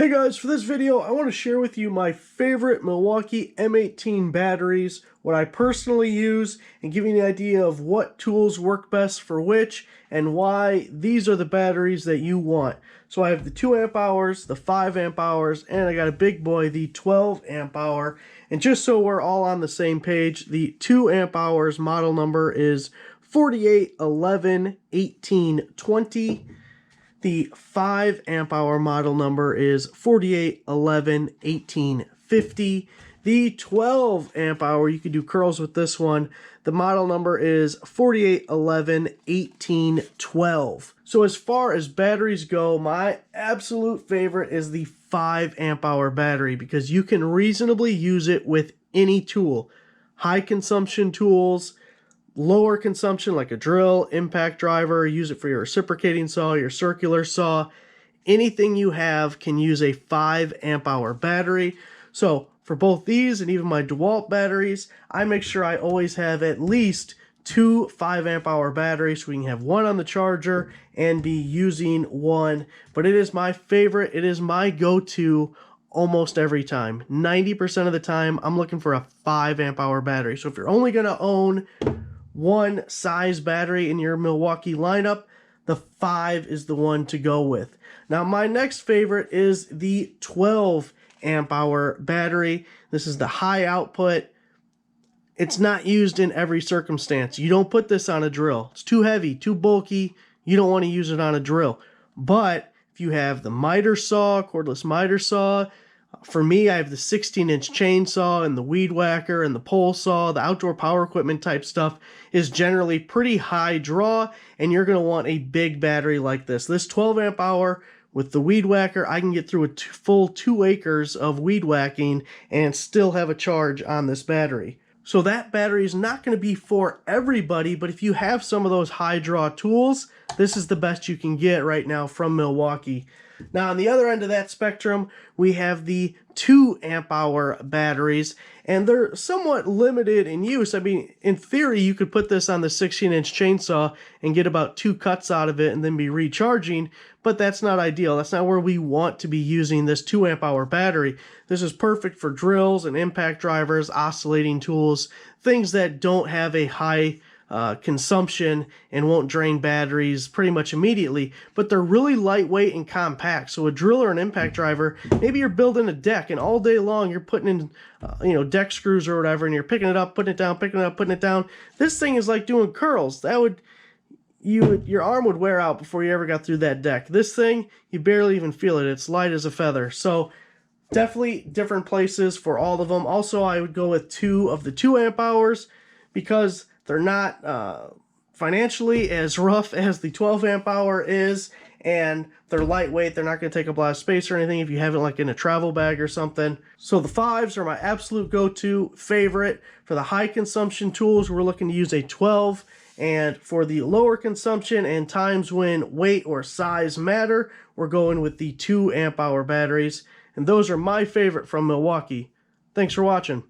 Hey guys, for this video I want to share with you my favorite Milwaukee M18 batteries, what I personally use, and give you an idea of what tools work best for which and why these are the batteries that you want. So I have the 2 amp hours, the 5 amp hours, and I got a big boy, the 12 amp hour. And just so we're all on the same page, the 2 amp hours model number is 48111820. The 5 amp hour model number is 48111850. The 12 amp hour, you can do curls with this one. The model number is 48111812. So as far as batteries go, my absolute favorite is the 5 amp hour battery because you can reasonably use it with any tool. High consumption tools, lower consumption like a drill, impact driver, use it for your reciprocating saw, your circular saw. Anything you have can use a 5 amp hour battery. So for both these and even my DeWalt batteries, I make sure I always have at least 2 5 amp hour batteries so we can have one on the charger and be using one. But it is my favorite. It is my go-to almost every time. 90% of the time, I'm looking for a 5 amp hour battery. So if you're only going to own one size battery in your Milwaukee lineup, the 5 is the one to go with. Now my next favorite is the 12 amp hour battery. This is the high output. It's not used in every circumstance. You don't put this on a drill. It's too heavy, too bulky. You don't want to use it on a drill. But if you have the miter saw, cordless miter saw, for me, I have the 16-inch chainsaw and the weed whacker and the pole saw. The outdoor power equipment type stuff is generally pretty high draw, and you're going to want a big battery like this. This 12 amp hour with the weed whacker, I can get through a full 2 acres of weed whacking and still have a charge on this battery. So that battery is not going to be for everybody, but if you have some of those high draw tools, this is the best you can get right now from Milwaukee. Now on the other end of that spectrum, we have the 2 amp hour batteries, and they're somewhat limited in use. I mean, in theory, you could put this on the 16-inch chainsaw and get about 2 cuts out of it and then be recharging, but that's not ideal. That's not where we want to be using this 2 amp hour battery. This is perfect for drills and impact drivers, oscillating tools, things that don't have a high consumption and won't drain batteries pretty much immediately, but they're really lightweight and compact. So a drill or an impact driver, maybe you're building a deck and all day long you're putting in deck screws or whatever, and you're picking it up, putting it down, picking it up, putting it down. This thing is like doing curls. Your arm would wear out before you ever got through that deck. This thing, you barely even feel it. It's light as a feather. So definitely different places for all of them. Also, I would go with 2 of the 2 amp hours because they're not financially as rough as the 12 amp hour is, and they're lightweight. They're not going to take up a lot of space or anything if you have it like in a travel bag or something. So the 5s are my absolute go-to favorite. For the high consumption tools, we're looking to use a 12, and for the lower consumption and times when weight or size matter, we're going with the 2 amp hour batteries, and those are my favorite from Milwaukee. Thanks for watching.